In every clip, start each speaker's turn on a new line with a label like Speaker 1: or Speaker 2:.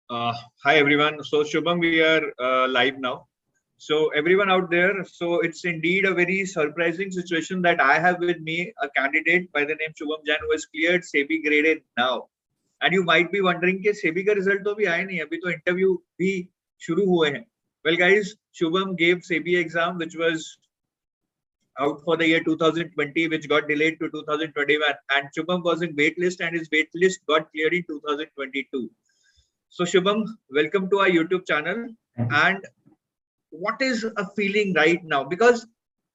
Speaker 1: Uh, Hi everyone. So Shubham, we are live now. So everyone out there, so it's indeed a very surprising situation that I have with me a candidate by the name Shubham Jain who has cleared SEBI Grade A now. And you might be wondering कि SEBI का result तो अभी आया नहीं, अभी तो interview भी शुरू हुए हैं. Well guys, Shubham gave SEBI exam which was out for the year 2020, which got delayed to 2021, and Shubham was in waitlist and his waitlist got cleared in 2022. So Shubham, welcome to our YouTube channel. And what is a feeling right now? Because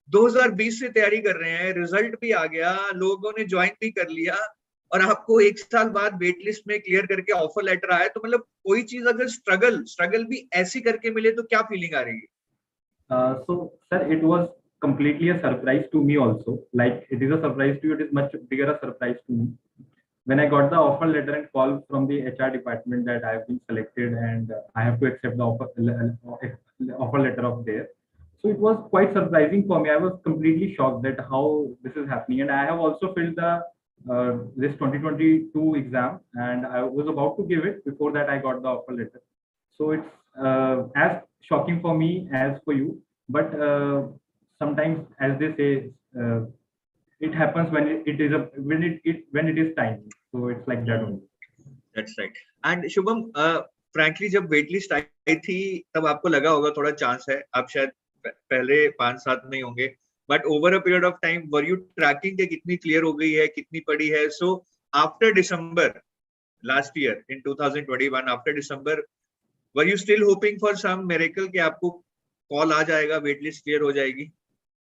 Speaker 1: 2020 से तैयारी कर रहे हैं, result भी आ गया, लोगों ने join भी कर लिया और आपको एक साल बाद वेट लिस्ट में क्लियर करके ऑफर लेटर आया, तो मतलब कोई चीज अगर स्ट्रगल भी ऐसी करके मिले तो क्या फीलिंग आ रही है?
Speaker 2: So sir, it was completely a surprise to me also. Like it is a surprise to you, it is much bigger a surprise to me. When I got the offer letter and call from the HR department that I have been selected and I have to accept the offer letter of there. So it was quite surprising for me. I was completely shocked that how this is happening. And I have also filled the this 2022 exam and I was about to give it. Before that, I got the offer letter. So it's as shocking for me as for you. But sometimes, as they say, it happens when when it is time. So it's like that only.
Speaker 1: That's right. And Shubham, frankly, जब wait list आई थी तब आपको लगा होगा थोड़ा chance है, आप शायद पहले 5-7 नहीं होंगे, but over a period of time were you tracking के कितनी क्लियर हो गई है, कितनी पड़ी है? So after December last year in 2021, after December, were you still hoping for some miracle कि आपको कॉल आ जाएगा, वेट लिस्ट क्लियर हो जाएगी?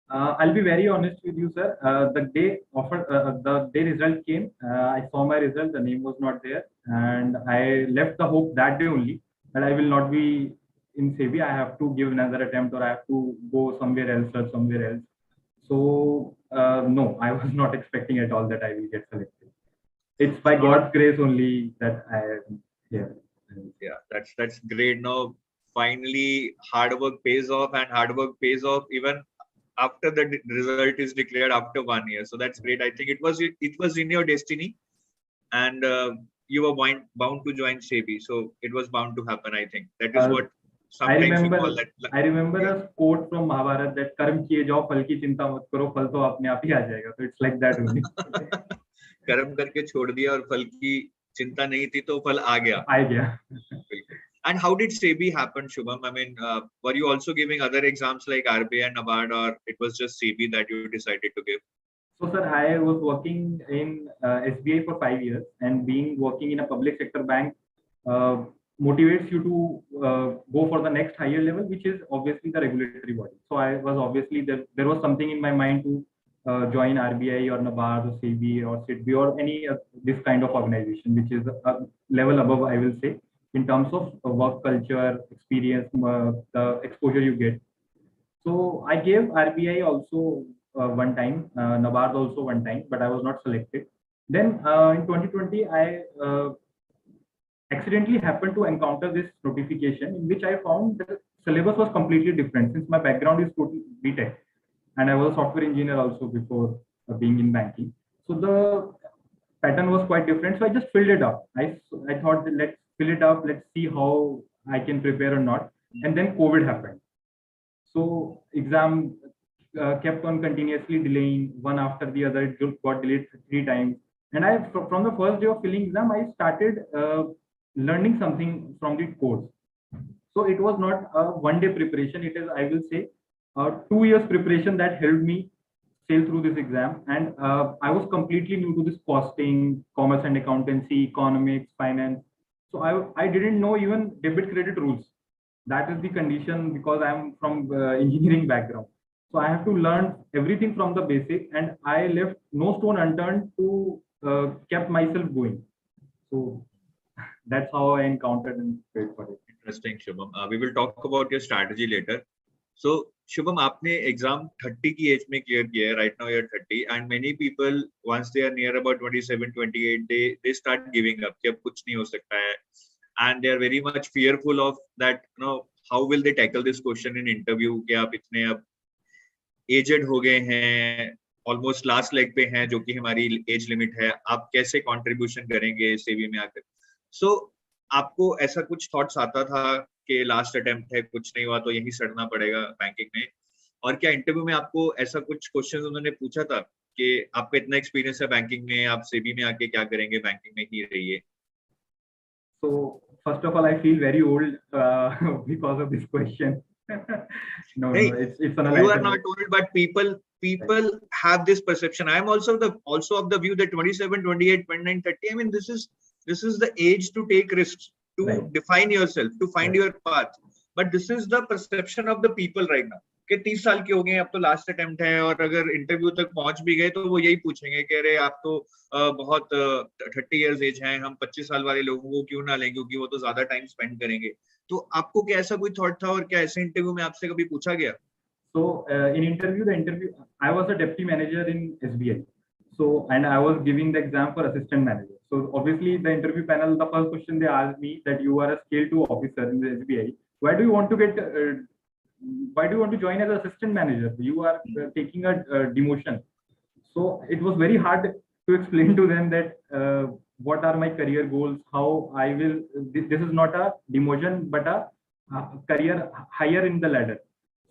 Speaker 2: I'll be very honest with you, sir. The day result came, I saw my result. The name was not there, and I left the hope that day only that I will not be in SEBI. I have to give another attempt, or I have to go somewhere else or somewhere else. So no, I was not expecting at all that I will get selected. It's by God's grace only that I am here.
Speaker 1: Yeah, that's great. Now, finally, hard work pays off, and hard work pays off even after the result is declared after 1 year. So that's great. I think it was in your destiny, and you were bound to join SEBI. So it was bound to happen. I think that is what sometimes we call that.
Speaker 2: I remember a quote from Mahabharata that कर्म किए जाओ फल की चिंता मत करो फल तो अपने आप ही आ जाएगा. So it's like that only.
Speaker 1: कर्म करके छोड़ दिया और फल की चिंता नहीं थी तो फल आ गया.
Speaker 2: आ गया.
Speaker 1: And how did SEBI happen, Shubham? I mean, were you also giving other exams like RBI and NABARD, or it was just SEBI that you decided to give?
Speaker 2: So, sir, I was working in SBI for 5 years, and working in a public sector bank motivates you to go for the next higher level, which is obviously the regulatory body. So, I was obviously there was something in my mind to join RBI or NABARD or SEBI or SIDBI or any this kind of organization, which is a level above, I will say, in terms of work culture, experience, the exposure you get. So I gave RBI also one time, NABARD also one time, but I was not selected. Then in 2020, I accidentally happened to encounter this notification in which I found the syllabus was completely different since my background is totally BTech and I was a software engineer also before being in banking. So the pattern was quite different. So I just filled it up. I thought that let's fill it up. Let's see how I can prepare or not. And then COVID happened. So exam kept on continuously delaying one after the other. It got delayed 3 times. And from the first day of filling exam, I started learning something from the course. So it was not a one-day preparation. It is, I will say, 2 years preparation that helped me sail through this exam. And I was completely new to this costing, commerce and accountancy, economics, finance. So I didn't know even debit credit rules. That is the condition because I'm from engineering background. So I have to learn everything from the basic, and I left no stone unturned to kept myself going. So that's how I encountered and prepared for it.
Speaker 1: Interesting, Shubham. We will talk about your strategy later. So Shubham, आपने exam 30 की age में clear किया है. Right now you're 30, and many people once they are near about 27, 28, they start giving up. कि अब कुछ नहीं हो सकता है. And they are very much fearful of that, you know, how will they tackle this question in interview कि आप इतने अब aged हो गए हैं, almost last leg पे हैं जो कि हमारी age limit है, आप कैसे contribution करेंगे SEBI में आकर? So आपको ऐसा कुछ थॉट्स आता था कि लास्ट अटेम्प्ट है, कुछ नहीं हुआ तो यही सड़ना पड़ेगा बैंकिंग में? और क्या इंटरव्यू में आपको ऐसा कुछ क्वेश्चन उन्होंने पूछा था कि आपका इतना एक्सपीरियंस है बैंकिंग में, आप सेबी में आके क्या करेंगे, बैंकिंग में ही रहिए?
Speaker 2: So first of all, I feel very old because of this question. No,
Speaker 1: Hey,
Speaker 2: it's on a
Speaker 1: you are
Speaker 2: lighter
Speaker 1: not
Speaker 2: note.
Speaker 1: old, but people have this perception. I am also of the view that 27, 28, 29, 30. I mean, this is the age to take risks, to
Speaker 2: Right.
Speaker 1: define yourself, to find
Speaker 2: Right.
Speaker 1: your path. But this is the perception of the people right now. कि 30 साल के हो गए, अब तो last attempt है, और अगर इंटरव्यू तक पहुंच भी गए तो वो यही पूछेंगे कि अरे आप तो बहुत 30 इयर्स एज हैं, हम 25 साल वाले लोगों को क्यों ना लें, क्योंकि वो तो ज्यादा टाइम स्पेंड करेंगे। तो आपको क्या ऐसा कोई थॉट था, और क्या ऐसे इंटरव्यू में आपसे कभी पूछा गया?
Speaker 2: So I was a deputy manager in SBI. So, and I was giving the exam for assistant manager. So obviously the interview panel, the first question they asked me that you are a scale 2 officer in the SBI. Why do you want to why do you want to join as assistant manager? You are taking a demotion. So it was very hard to explain to them that what are my career goals, how I will, this is not a demotion, but a career higher in the ladder.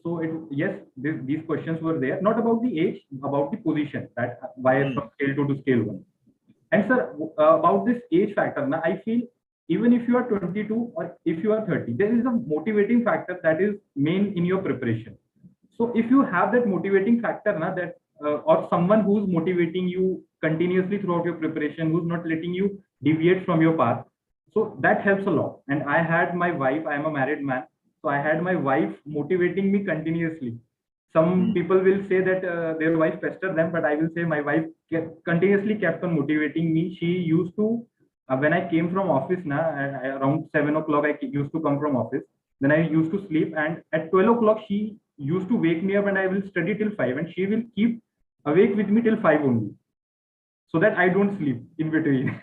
Speaker 2: So yes, these questions were there, not about the age, about the position, that why from scale 2 to scale 1. And sir, about this age factor, now I feel even if you are 22 or if you are 30, there is a motivating factor that is main in your preparation. So if you have that motivating factor, na, that or someone who's motivating you continuously throughout your preparation, who's not letting you deviate from your path, so that helps a lot. And I had my wife, I am a married man, so I had my wife motivating me continuously. Some people will say that their wife pestered them, but I will say my wife continuously kept on motivating me. She used to, when I came from office, around 7 o'clock, I used to come from office. Then I used to sleep, and at 12 o'clock, she used to wake me up, and I will study till 5, and she will keep awake with me till 5 only, so that I don't sleep in between.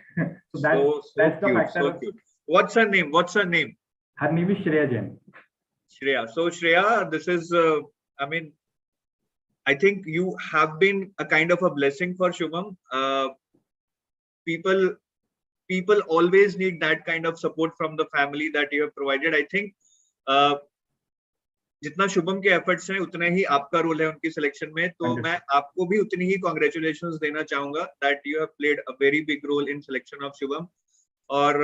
Speaker 2: So that's the
Speaker 1: cute,
Speaker 2: factor.
Speaker 1: so cute. What's her name? What's her name?
Speaker 2: Her name is Shreya Jain.
Speaker 1: Shreya. So Shreya, this is, I mean, I think you have been a kind of a blessing for Shubham. People always need that kind of support from the family that you have provided. I think जितना शुभम के efforts हैं उतना ही आपका role है उनकी selection में, तो मैं आपको भी उतनी ही कॉन्ग्रेचुलेशंस देना चाहूंगा that you have played a very big role in selection of Shubham. और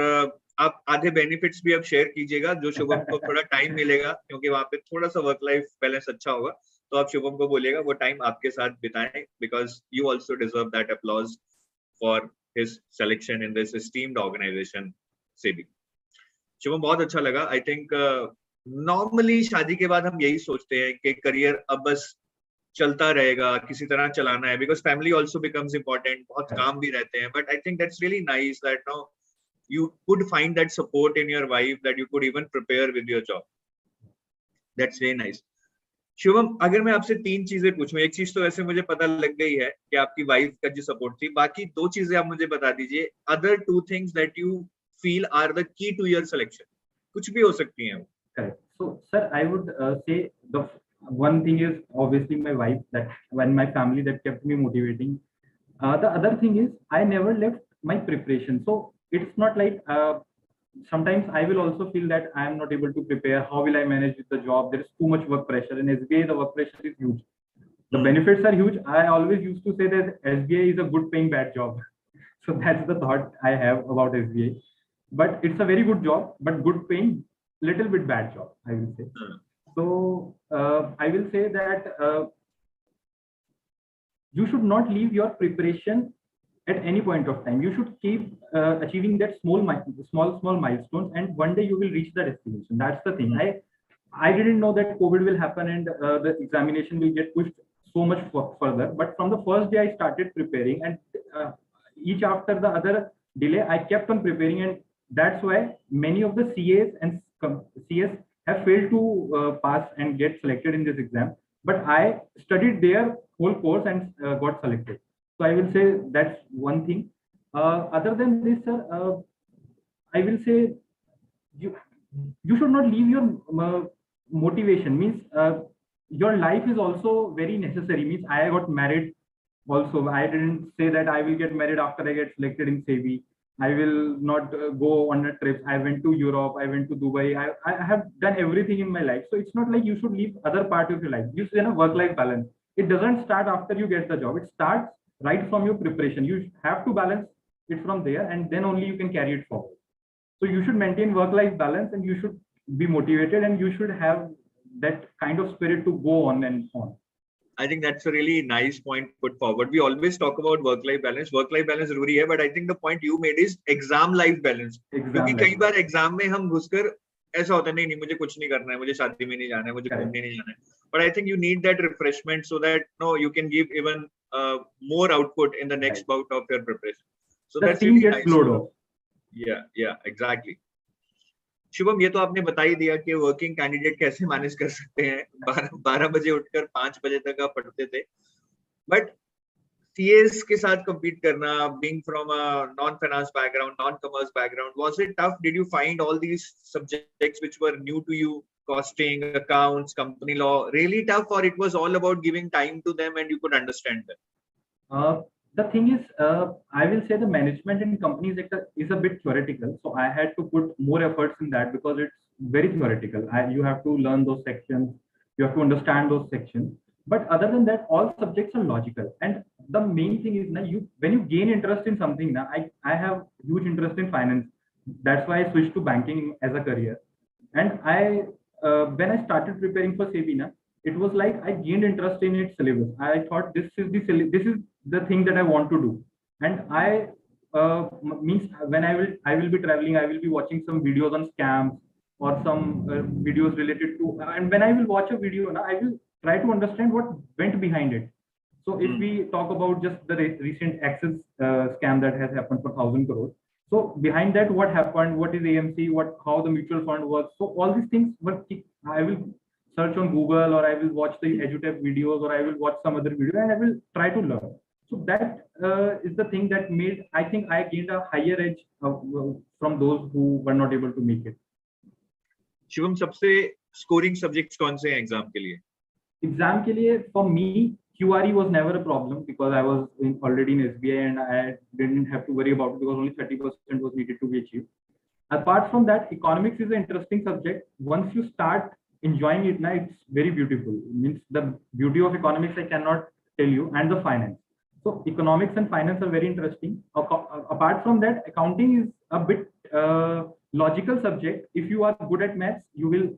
Speaker 1: आप आधे बेनिफिट्स भी अब शेयर कीजिएगा जो शुभम को थोड़ा टाइम मिलेगा, क्योंकि वहां पे थोड़ा सा वर्क लाइफ बैलेंस अच्छा होगा, तो आप शुभम को बोलिएगा वो टाइम आपके साथ बिताएं, because you also deserve that applause for his selection in this esteemed organisation SEBI. Shubham, बहुत अच्छा लगा। आई थिंक नॉर्मली शादी के बाद हम यही सोचते हैं कि करियर अब बस चलता रहेगा, किसी तरह चलाना है, because family also becomes important, बहुत काम भी रहते हैं, but I think that's really nice that now you could find that support in your wife, that you could even prepare with your job. That's very nice. Shubham, अगर मैं आपसे 3 चीजें पूछूं, एक चीज तो वैसे मुझे पता लग गई है कि आपकी वाइफ का जो सपोर्ट थी, बाकी 2 चीजें आप मुझे बता दीजिए, other 2 things that you feel are the key to your selection, कुछ भी हो सकती हैं।
Speaker 2: Correct. So sir, I would say the one thing is obviously my wife, that when my family that kept me motivating. The other thing is I never left my preparation. So it's not like sometimes I will also feel that I am not able to prepare. How will I manage with the job? There is too much work pressure. In SBI, the work pressure is huge. The benefits are huge. I always used to say that SBI is a good paying bad job. So that's the thought I have about SBI. But it's a very good job, but good paying, little bit bad job, I will say. So I will say that you should not leave your preparation at any point of time. You should keep achieving that small milestones, and one day you will reach the destination. That's the thing. I didn't know that COVID will happen and the examination will get pushed so much further. But from the first day I started preparing, and each after the other delay, I kept on preparing, and that's why many of the CAs and CS have failed to pass and get selected in this exam. But I studied their whole course and got selected. So I will say that's one thing. Other than this, sir, I will say you should not leave your motivation. Means your life is also very necessary. Means I got married also. I didn't say that I will get married after I get selected in SEBI. I will not go on a trip. I went to Europe. I went to Dubai. I have done everything in my life. So it's not like you should leave other part of your life. You should work-life balance. It doesn't start after you get the job. It starts right from your preparation. You have to balance it from there, and then only you can carry it forward. So you should maintain work-life balance, and you should be motivated, and you should have that kind of spirit to go on and on.
Speaker 1: I think that's a really nice point put forward. We always talk about work-life balance. Work-life balance जरूरी है, but I think the point you made is exam-life balance. क्योंकि कई बार exam में हम घुसकर ऐसा होता है, नहीं मुझे कुछ नहीं करना है, मुझे शादी में नहीं जाना है, मुझे घूमने नहीं जाना है. But I think you need that refreshment so that you can give even more output in the next bout of your preparation. So
Speaker 2: that's really nice.
Speaker 1: Yeah, exactly. Shubham, ये तो आपने बता ही दिया कि वर्किंग कैंडिडेट कैसे मैनेज कर सकते हैं. 12 बजे उठकर 5 बजे तक आप पढ़ते थे, बट सीएस के साथ compete करना, being from a non-finance background, non-commerce background, was it tough? Did you find all these subjects which were new to you, costing, accounts, company law, really tough, or it was all about giving time to them and you could understand them?
Speaker 2: The thing is, I will say the management in company sector is a bit theoretical. So I had to put more efforts in that because it's very theoretical. You have to learn those sections. You have to understand those sections. But other than that, all subjects are logical. And the main thing is, when you gain interest in something, I have huge interest in finance. That's why I switched to banking as a career. And when I started preparing for SEBI, it was like I gained interest in its syllabus. I thought this is the thing that I want to do. And means when I will be traveling, I will be watching some videos on scams or some videos related to. And when I will watch a video, I will try to understand what went behind it. So if we talk about just the recent Access scam that has happened for 1,000 crores. So behind that, what happened? What is AMC? How the mutual fund works? So all these things I will search on Google, or I will watch the EduTap videos, or I will watch some other video, and I will try to learn. So that is the thing that made, I think, I gained a higher edge from those who were not able to make it.
Speaker 1: Shivam, सबसे scoring subjects कौन से हैं exam के लिए?
Speaker 2: Exam के लिए, for me, QRE was never a problem because I was already in SBI and I didn't have to worry about it because only 30% was needed to be achieved. Apart from that, economics is an interesting subject. Once you start enjoying it, it's very beautiful. It means the beauty of economics I cannot tell you, and the finance. So economics and finance are very interesting. Apart from that, accounting is a bit logical subject. If you are good at maths, you will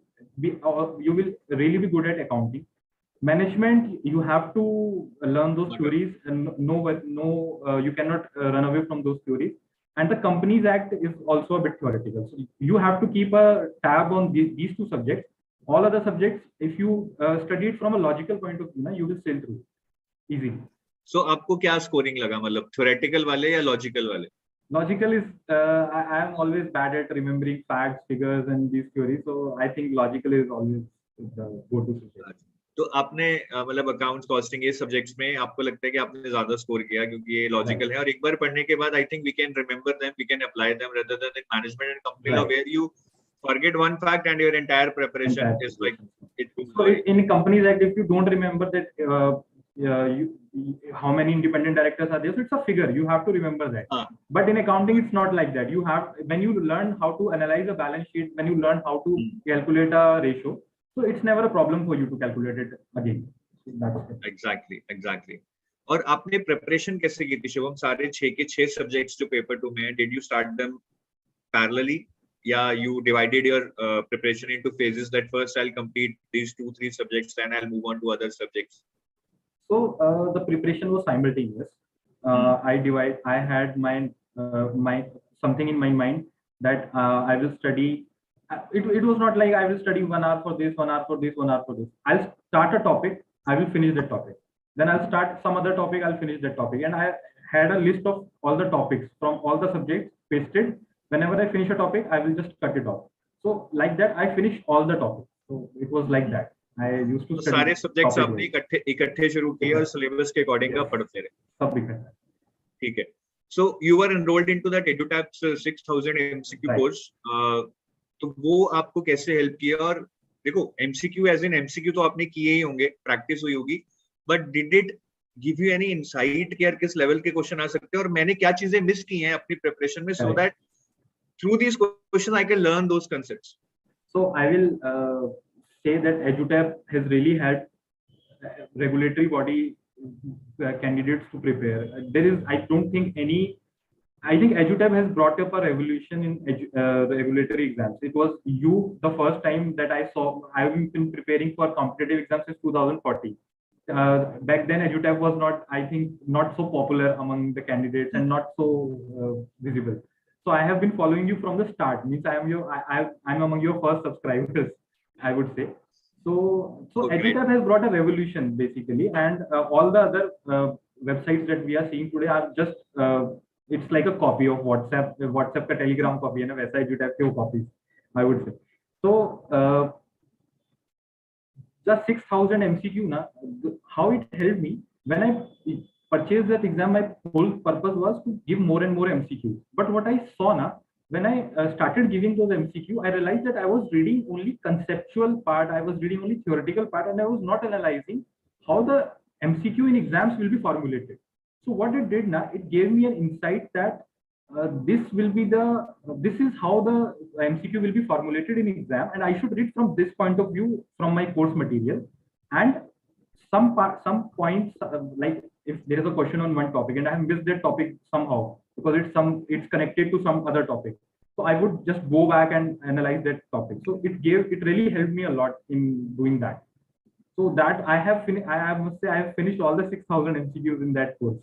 Speaker 2: really be good at accounting. Management, you have to learn those theories, and you cannot run away from those theories. And the Companies Act is also a bit theoretical. So you have to keep a tab on these two subjects. All other subjects, if you study it from a logical point of view, you will sail through easy.
Speaker 1: So आपको क्या scoring लगा, मतलब theoretical वाले या logical वाले?
Speaker 2: Logical is I am always bad at remembering facts, figures, and these theories. So I think logical is always the go-to subject.
Speaker 1: तो आपने मतलब अकाउंट्स, कॉस्टिंग, ये सब्जेक्ट्स में आपको लगता है कि आपने ज्यादा स्कोर किया क्योंकि ये लॉजिकल है, और एक बार पढ़ने के बाद I think we can remember them, we can apply them, rather than in management and company law where you forget one fact and your entire preparation is like it.
Speaker 2: So in Companies Act, if you don't remember that how many independent directors are there, so it's a figure, you have to remember that. But in accounting, it's not like that. You have, when you learn how to analyze a balance sheet, when you learn how to calculate a ratio, so it's never a problem for you to calculate it again.
Speaker 1: Exactly. और आपने preparation कैसे की थी शिवम? सारे 6 के 6 subjects जो paper 2 में, did you start them parallelly? Yeah, you divided your preparation into phases, that first I'll complete these 2-3 subjects, then I'll move on to other subjects. So
Speaker 2: the preparation was simultaneous. I had my something in my mind that I will study. It was not like I will study 1 hour for this, 1 hour for this, 1 hour for this. I'll start a topic, I will finish that topic. Then I'll start some other topic, I'll finish that topic. And I had a list of all the topics from all the subjects pasted. Whenever I finish a topic, I will just cut it off. So like that, I finish all the topics. So it was like that. I used to study
Speaker 1: सारे subjects आपने इकट्ठे शुरू किए और syllabus के according का पढ़ते रहे.
Speaker 2: सब इकट्ठा.
Speaker 1: ठीक है. So you were enrolled into that EduTap 6000 MCQ course. तो वो आपको कैसे हेल्प किया? और देखो MCQ एज इन MCQ तो आपने किए ही होंगे, प्रैक्टिस हुई होगी, but did it give you any insight कि यार किस लेवल के क्वेश्चन आ सकते हैं और मैंने क्या चीजें मिस की हैं अपनी प्रिपरेशन में, so that through these questions I can learn those concepts.
Speaker 2: So I will say that EduTap has really helped regulatory body candidates to prepare. There is, I don't think any. I think EduTap has brought up a revolution in regulatory exams. It was the first time that I saw. I've been preparing for competitive exams since 2014. Back then, EduTap was not, I think, not so popular among the candidates and not so visible. So I have been following you from the start. Means I'm among your first subscribers, I would say. So EduTap has brought a revolution basically, and all the other websites that we are seeing today are just it's like a copy of WhatsApp का Telegram copy है ना, वैसा EduTap के वो copies, I would say. So just 6,000 MCQ na, how it helped me when I purchased that exam. My whole purpose was to give more and more MCQ. But what I saw na, when I started giving those MCQ, I realized that I was reading only conceptual part, I was reading only theoretical part, and I was not analyzing how the MCQ in exams will be formulated. So what it did now, it gave me an insight that this is how the MCQ will be formulated in exam, and I should read from this point of view from my course material. And some points, like if there is a question on one topic and I have missed that topic somehow because it's connected to some other topic, so I would just go back and analyze that topic. So it really helped me a lot in doing that. So that I must say I have finished all the 6,000 MCQs in that course.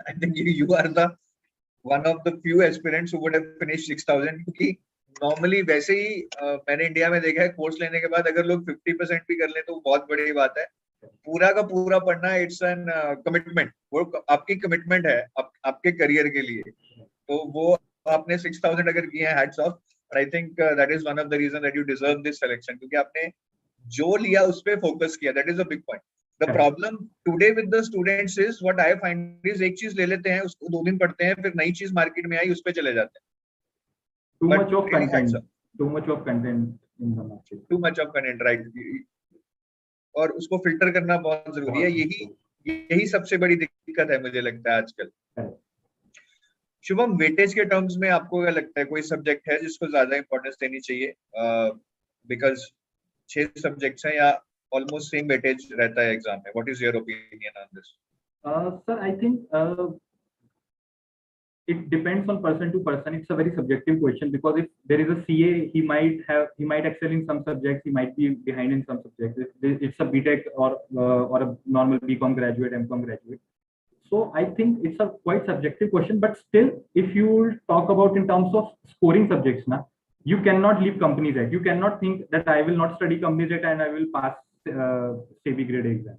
Speaker 1: I think you are the one of the few aspirants who would have finished 6,000, क्योंकि normally वैसे ही मैंने India में देखा है course लेने के बाद अगर लोग 50% भी कर लें तो बहुत बड़ी बात है. पूरा का पूरा पढ़ना, इट्स एन कमिटमेंट, वो आपकी कमिटमेंट है आपके करियर के लिए. तो वो आपने 6,000 अगर किए हैं, हैट्स ऑफ. और I think that is one of the reason that you deserve this selection, क्योंकि आपने जो लिया उस पे फोकस किया. That is a big point. The problem today with the students is what I find is एक चीज ले लेते हैं, उसको 2 दिन पढ़ते हैं, फिर नई चीज मार्केट में आई उस पे चले जाते हैं.
Speaker 2: Too much of content in the market.
Speaker 1: Too much of content, right? और उसको फिल्टर करना बहुत जरूरी है. यही सबसे बड़ी दिक्कत है मुझे लगता है आजकल. शुभम, वेटेज के टर्म्स में आपको क्या लगता है, कोई सब्जेक्ट है जिसको ज्यादा इंपॉर्टेंस देनी चाहिए? बिकॉज 6 सब्जेक्ट्स हैं या almost same weightage रहता है एग्जाम में. What is your opinion on this?
Speaker 2: Sir, I think it depends on person to person. It's a very subjective question, because if there is a CA, he might excel in some subjects, he might be behind in some subjects. If it's a BTech or a normal BCom graduate, MCom graduate. So I think it's a quite subjective question, but still, if you talk about in terms of scoring subjects, na, you cannot leave Companies Act. You cannot think that I will not study Companies Act and I will pass SEBI Grade A exam,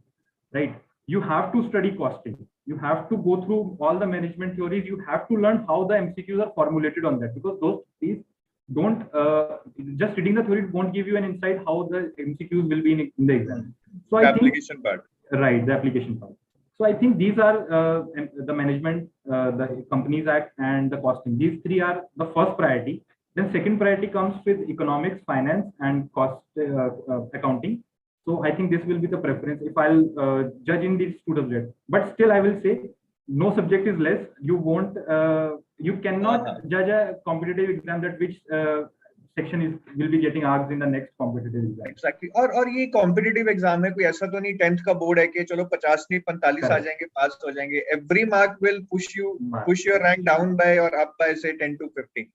Speaker 2: right? You have to study costing. You have to go through all the management theories. You have to learn how the MCQs are formulated on that, because these don't just reading the theory won't give you an insight how the MCQs will be in the exam. So the application part, right? The application part. So I think these are the management, the Companies Act, and the costing. These 3 are the first priority. Then second priority comes with economics, finance, and cost accounting. So I think this will be the preference if I'll judge in these 2 subjects. But still, I will say no subject is less. You cannot judge a competitive exam that which section will be getting asked in the next competitive exam.
Speaker 1: Exactly. और ये competitive exam है, कोई ऐसा तो नहीं 10th का board है कि चलो 50 नहीं 45 आ जाएंगे, पास हो जाएंगे. Every mark will push your rank down by or up by say 10 to 15.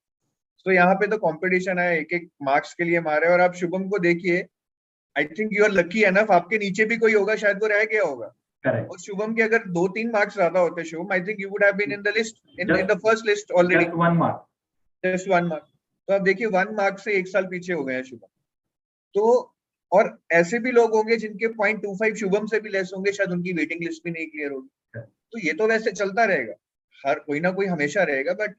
Speaker 1: So यहाँ पे तो competition है, एक मार्क्स के लिए मारे. और आप शुभम को देखिए, I think you are lucky enough, आपके नीचे भी कोई होगा शायद वो रह गया होगा.
Speaker 2: Correct.
Speaker 1: और शुभम के अगर 2-3 मार्क्स ज्यादा होते Shubham, I think you would have been in the list in the first list already.
Speaker 2: Just 1 mark.
Speaker 1: Just 1 mark. तो आप देखिए 1 मार्क से 1 साल पीछे हो गए हैं शुभम. तो और ऐसे भी लोग होंगे जिनके 0.25 शुभम से भी लेस होंगे, शायद उनकी वेटिंग लिस्ट भी नहीं क्लियर होगी. तो ये तो वैसे चलता रहेगा, हर कोई ना कोई हमेशा रहेगा. But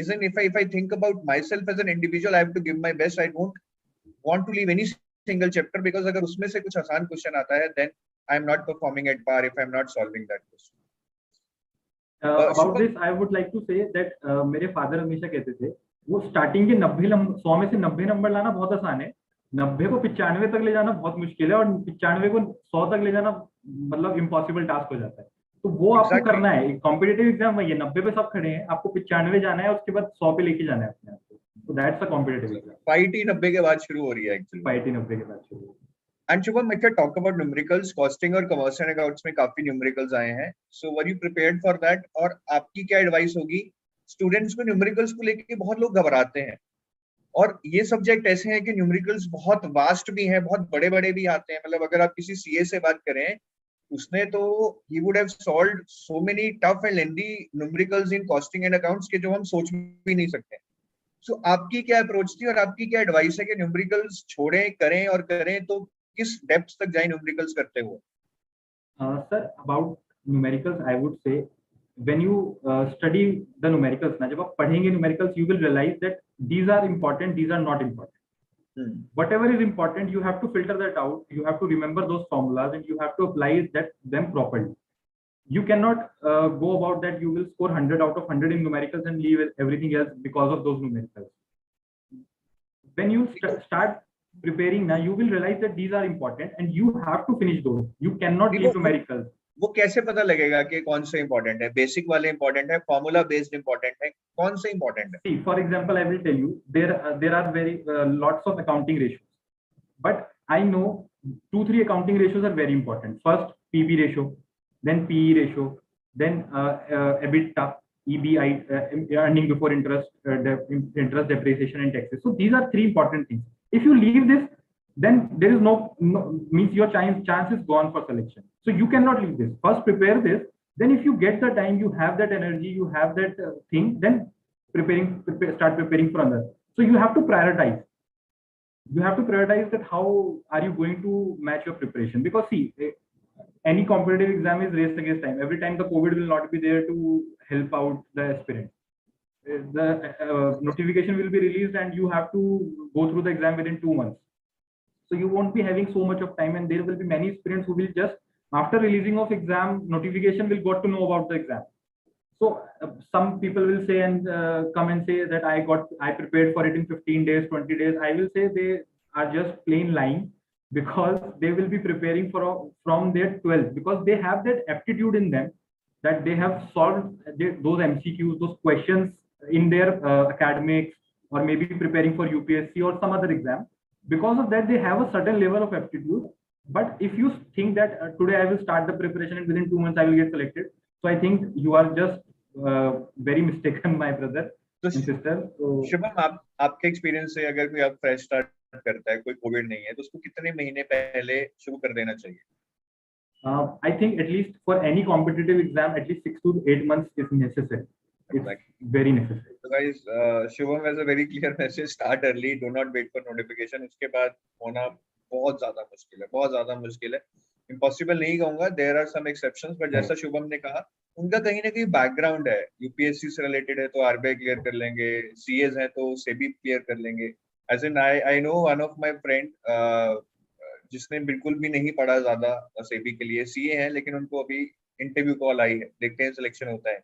Speaker 1: isn't if I think about myself as an individual, I have to give my best. I don't want to leave any single chapter, because अगर उसमें से कुछ आसान क्वेश्चन आता है, then I am not performing at par if I am not solving that question.
Speaker 2: About this, I would like to say that मेरे father हमेशा कहते थे, वो स्टार्टिंग के 100 में से 90 नंबर लाना बहुत आसान है, 90 को 95 तक ले जाना बहुत मुश्किल है, और 95 को 100 तक ले जाना मतलब इम्पॉसिबल टास्क हो जाता है। तो वो आपको करना है। कॉम्पिटिटिव एग्जाम वही है, 90 पे सब खड़े हैं, आपको 95 जाना है, उसके बाद 100 पे लेके जाना है अपने आप को। तो दैट्स अ कॉम्पिटिटिव एग्जाम।
Speaker 1: फाइट ही 90 के बाद शुरू हो रही है एक्चुअली।
Speaker 2: फाइट ही 90 के बाद शुरू हो रही है।
Speaker 1: And Shubham, if you talk about numericals, costing और commerce and accounts में काफी numericals आए हैं. So were you prepared for that? और आपकी क्या advice होगी? Students को numericals को लेके बहुत लोग घबराते हैं, और ये सब्जेक्ट ऐसे हैं कि न्यूमेरिकल्स बहुत वास्ट भी हैं, बहुत बड़े बड़े भी आते हैं। मतलब अगर आप किसी सीए से बात करें, उसने तो he would have solved so many tough and lengthy numericals in costing and accounts के जो हम सोच भी नहीं सकते। सो आपकी क्या अप्रोच थी और आपकी क्या एडवाइस है कि न्यूमेरिकल्स छोड़ें, करें, और करें तो किस डेप्थ तक जाए न्यूमेरिकल्स करते हुए?
Speaker 2: Sir, about numericals, I would say when you study the numericals, ना जब आप पढ़ेंगे numericals, you will realize that these are important, these are not important. Whatever is important, you have to filter that out. You have to remember those formulas and you have to apply them properly. You cannot go about that you will score 100 out of 100 in numericals and leave everything else because of those numericals. When you start preparing now, you will realize that these are important and you have to finish those. You cannot leave numericals.
Speaker 1: वो कैसे पता लगेगा कि कौन से important है? Basic वाले important है, फॉर्मूला बेस्ड इंपॉर्टेंट है, कौन से इंपॉर्टेंट है?
Speaker 2: See, for example, I will tell you there are very lots of accounting ratios, but I know 2-3 accounting ratios are very important. First, PB ratio, then PE ratio, then EBITDA, EBI, earning before interest, interest, depreciation, and taxes. So these are 3 important things. If you leave this, then there is no means your chance is gone for selection. So you cannot leave this. First prepare this. Then if you get the time, you have that energy, you have that thing, then start preparing for another. So you have to prioritize. You have to prioritize that how are you going to match your preparation, because see, any competitive exam is race against time. Every time the COVID will not be there to help out the aspirant. The notification will be released and you have to go through the exam within 2 months. So you won't be having so much of time, and there will be many aspirants who will just after releasing of exam notification will got to know about the exam. So some people will say and come and say that I prepared for it in 15 days, 20 days. I will say they are just plain lying, because they will be preparing from their 12th, because they have that aptitude in them that they have solved those MCQs, those questions in their academics, or maybe preparing for UPSC or some other exam. Because of that, they have a certain level of aptitude. But if you think that today I will start the preparation and within 2 months I will get selected, so I think you are just very mistaken, my brother and sister. So,
Speaker 1: Shubham, आपके experience से अगर कोई आप fresh start करता है, कोई Covid नहीं है, तो उसको कितने महीने पहले शुरू कर देना चाहिए?
Speaker 2: I think at least for any competitive exam, at least 6 to 8 months is necessary. It's very necessary.
Speaker 1: So guys, Shubham has a very clear message: start early, do not wait for notification. उसके बाद होना बहुत ज्यादा मुश्किल है, बहुत ज्यादा मुश्किल है। Impossible नहीं कहूंगा, there are some exceptions, but जैसा शुभम ने कहा, उनका कहीं ना कहीं बैकग्राउंड है, यूपीएससी से रिलेटेड है तो आरबीआई क्लियर कर लेंगे, सीएस है तो सेबी क्लियर कर लेंगे। As in I know one of my friend जिसने बिल्कुल भी नहीं पढ़ा ज्यादा सेबी के लिए, सीए है, लेकिन उनको अभी इंटरव्यू कॉल आई है, देखते हैं सिलेक्शन होता है।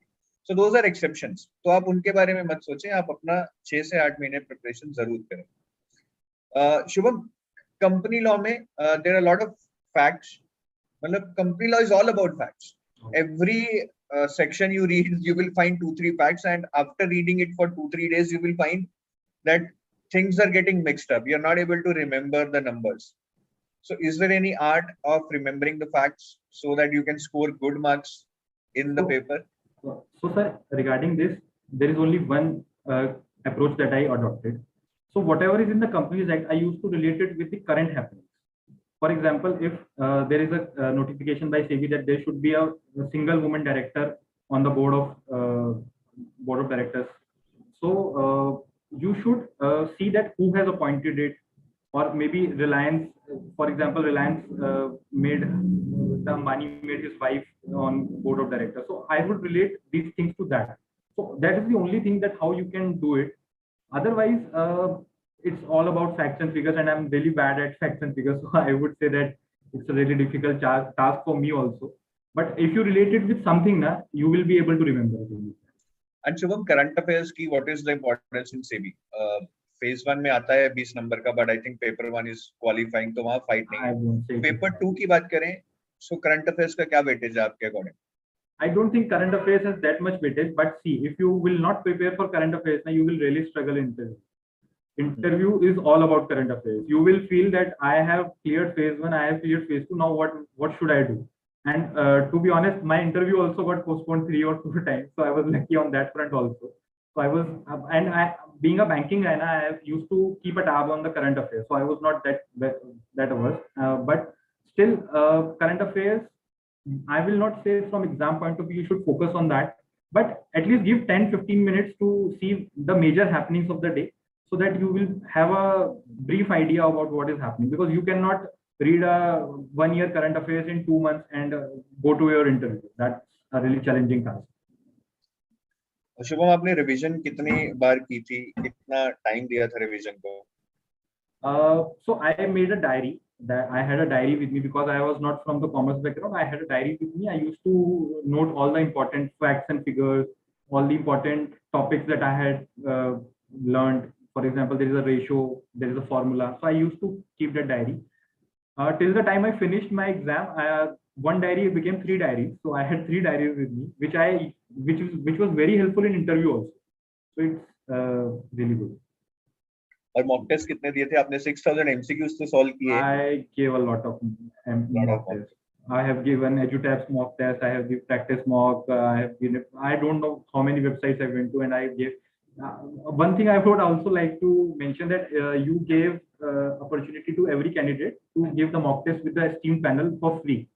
Speaker 1: सो दोज आर एक्सेप्शंस, तो आप उनके बारे में मत सोचें, आप अपना 6 से 8 महीने प्रिपरेशन जरूर करें। शुभम, कंपनी लॉ में there are lot of facts, मतलब company law is all about facts. Every section you read, you will find 2-3 facts, and after reading it for 2-3 days, you will find that things are getting mixed up. You're not able to remember the numbers. So is there any art of remembering the facts so that you can score good marks in the paper?
Speaker 2: So sir, regarding this, there is only one approach that I adopted. So whatever is in the Companies Act, I used to relate it with the current happenings. For example, if there is a notification by SEBI that there should be a single woman director on the board of directors, so you should see that who has appointed it, or maybe Reliance, for example, Reliance made the Ambani made his wife on board of directors. So I would relate these things to that. So that is the only thing that how you can do it. Otherwise, it's all about facts and figures, and I'm really bad at facts and figures. So I would say that it's a really difficult task for me also. But if you relate it with something, you will be able to remember it.
Speaker 1: And Shubham, current affairs ki, what is the importance in SEBI? Phase 1 में आता है 20 number का, but I think paper 1 is qualifying, तो वहाँ fight नहीं है। Paper 2 की बात करें, सो करंट अफेयर्स का क्या वेटेज है आपके according?
Speaker 2: I don't think current affairs has that much weightage, but see, if you will not prepare for current affairs, then you will really struggle in interview. Interview is all about current affairs. You will feel that I have cleared phase 1, I have cleared phase 2. Now what should I do? And to be honest, my interview also got postponed 3 or 4 times, so I was lucky on that front also. So I was, and I, being a banking guy, I used to keep a tab on the current affairs, so I was not that averse. But still, current affairs, I will not say from exam point of view you should focus on that, but at least give 10-15 minutes to see the major happenings of the day, so that you will have a brief idea about what is happening, because you cannot read a 1 year current affairs in 2 months and go to your interview. That's a really challenging task.
Speaker 1: Shubham, आपने revision कितनी बार की थी, कितना time दिया था revision को?
Speaker 2: So I made a diary. That I had a diary with me because I was not from the commerce background. I had a diary with me. I used to note all the important facts and figures, all the important topics that I had learned. For example, there is a ratio, there is a formula. So I used to keep that diary. Till the time I finished my exam, one diary became 3 diaries. So I had 3 diaries with me, which was very helpful in interview also. So it's really good.
Speaker 1: और mock test कितने दिए थे आपने? 6000 MCQs तो solve किए?
Speaker 2: I gave a lot of mock tests. I have given EduTap mock test. I have given practice mock. I have given, I don't know how many websites I went to, and I gave. One thing I would also like to mention that you gave opportunity to every candidate to give the mock test with the esteemed panel for free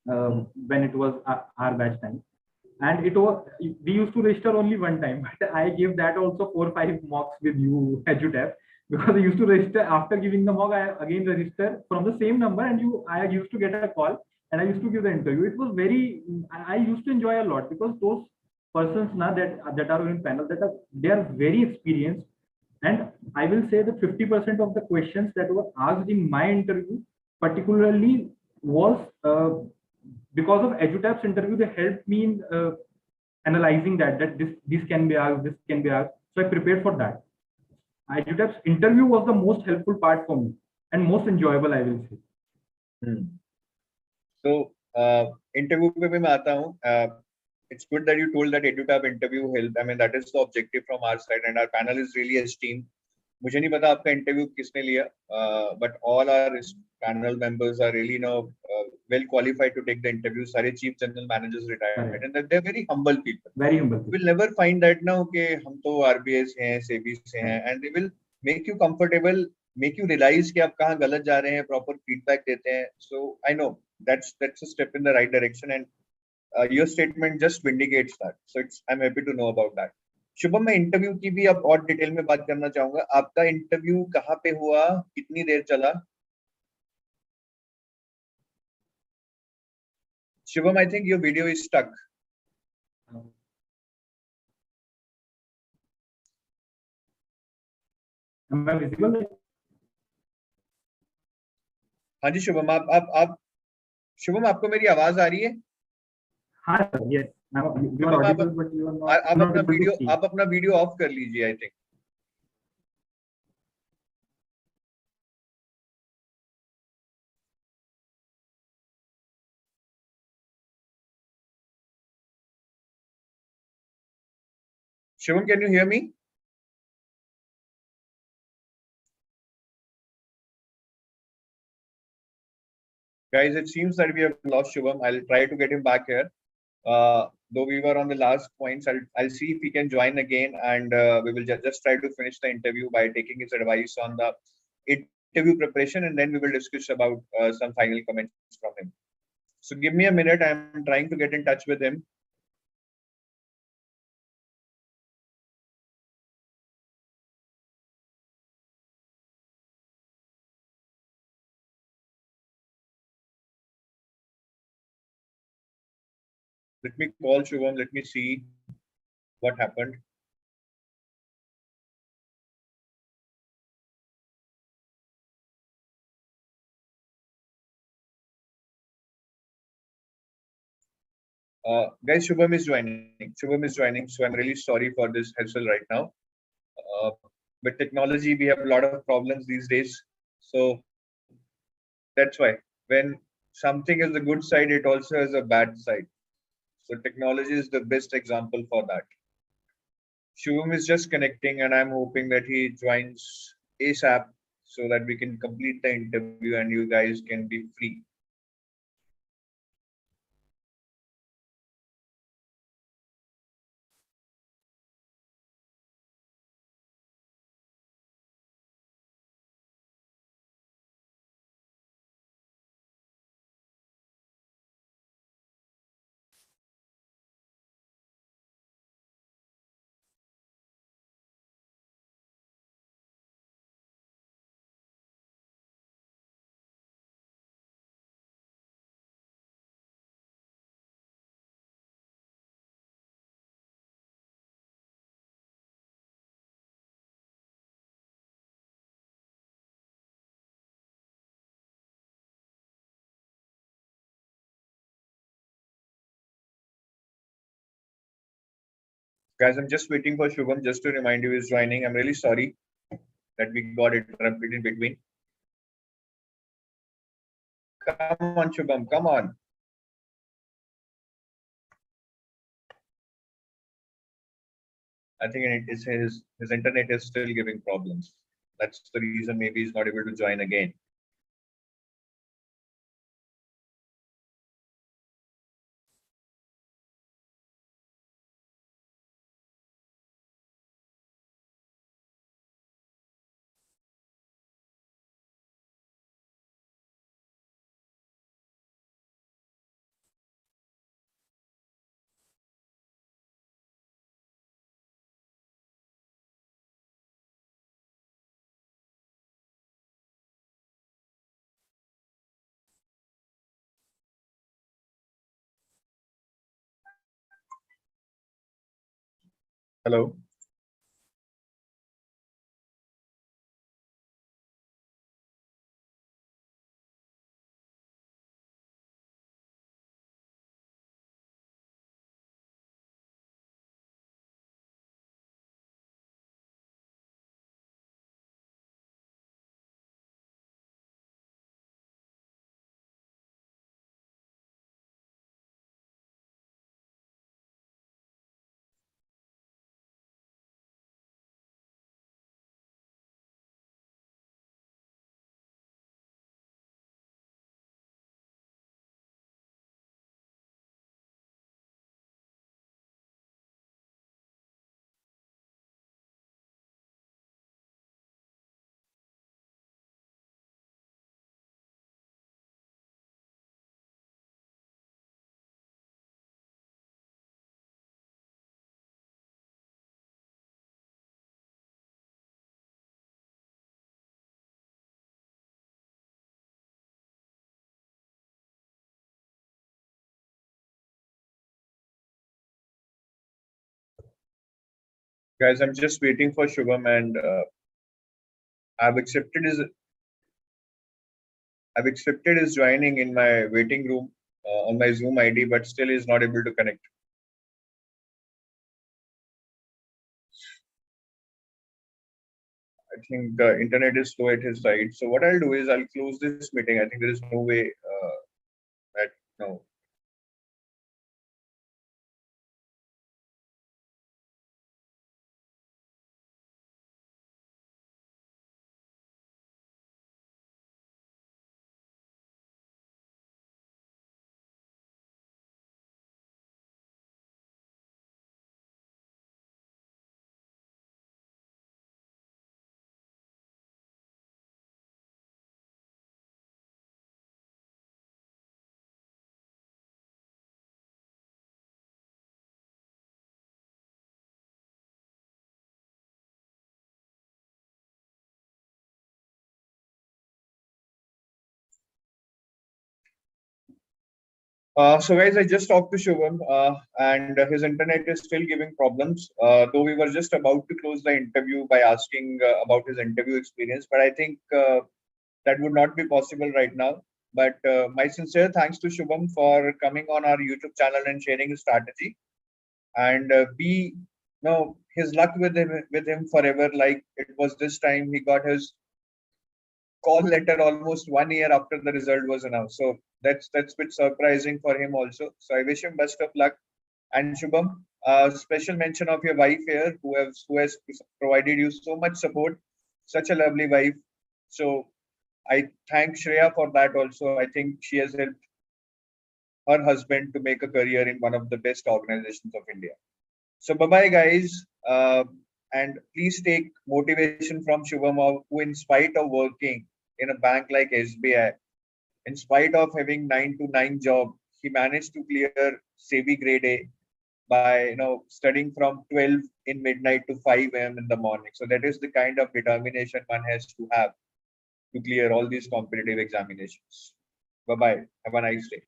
Speaker 2: when it was our batch time. And it was, we used to register only one time, but I gave that also 4-5 mocks with you, EduTap, because I used to register after giving the mock. I again register from the same number, and I used to get a call, and I used to give the interview. It was very, I used to enjoy a lot, because those persons now that are in panel, they are very experienced, and I will say that 50% of the questions that were asked in my interview, particularly, was because of EduTap's interview. They helped me in analyzing that this can be asked, this can be asked. So I prepared for that. EduTap's interview was the most helpful part for me and most enjoyable, I will say.
Speaker 1: So interview पे भी मैं आता हूँ. It's good that you told that EduTap interview helped. I mean, that is the objective from our side, and our panel is really esteemed. मुझे नहीं पता आपका interview किसने लिया, but all our panel members are really well qualified to take the interview. सारे chief general managers retired, and they're very humble people.
Speaker 2: Very humble.
Speaker 1: You will never find that now कि हम तो RBI से हैं, SEBI से हैं, and they will make you comfortable, make you realize कि आप कहाँ गलत जा रहे हैं, proper feedback देते हैं. So I know that's a step in the right direction, and your statement just vindicates that. So I'm happy to know about that. Shubham, मैं इंटरव्यू की भी अब और डिटेल में बात करना चाहूंगा. आपका इंटरव्यू कहाँ पे हुआ, कितनी देर चला? Shubham, I think your video is stuck.
Speaker 2: Am I visible?
Speaker 1: हाँ जी शुभम, आप शुभम, आपको मेरी आवाज आ रही है?
Speaker 2: हाँ sir, yes. You are audible, but you are not.
Speaker 1: आप अपना वीडियो ऑफ कर लीजिए. I think Shubham, can you hear me? Guys, it seems that we have lost Shubham. I'll try to get him back here. Though we were on the last points, I'll see if he can join again, and we will just try to finish the interview by taking his advice on the interview preparation, and then we will discuss about some final comments from him. So give me a minute. I'm trying to get in touch with him. Let me call Shubham. Let me see what happened. Guys, Shubham is joining. So I'm really sorry for this hassle right now. with technology, we have a lot of problems these days. So that's why when something is a good side, it also has a bad side. So technology is the best example for that. Shubham is just connecting, and I'm hoping that he joins ASAP so that we can complete the interview and you guys can be free. Guys, I'm just waiting for Shubham just to remind you he's joining. I'm really sorry that we got interrupted in between. Come on, Shubham, come on. I think it is his internet is still giving problems. That's the reason maybe he's not able to join again. Hello. Guys, I'm just waiting for Shubham, and I've accepted his joining in my waiting room on my Zoom ID, but still is not able to connect. I think the internet is slow at his side. So what I'll do is I'll close this meeting. I think there is no way that no. So guys, I just talked to Shubham, and his internet is still giving problems. Though we were just about to close the interview by asking about his interview experience, but I think that would not be possible right now. But my sincere thanks to Shubham for coming on our YouTube channel and sharing his strategy. And no, his luck with him forever. Like it was this time he got his call letter almost 1 year after the result was announced. So that's a bit surprising for him also. So I wish him best of luck. And Shubham, special mention of your wife here, who has provided you so much support, such a lovely wife. So I thank Shreya for that also. I think she has helped her husband to make a career in one of the best organizations of India. So bye-bye guys. And please take motivation from Shubham, who in spite of working in a bank like SBI, in spite of having 9 to 9 job, he managed to clear SEBI Grade A by studying from 12 in midnight to 5 a.m. in the morning. So that is the kind of determination one has to have to clear all these competitive examinations. Bye-bye. Have a nice day.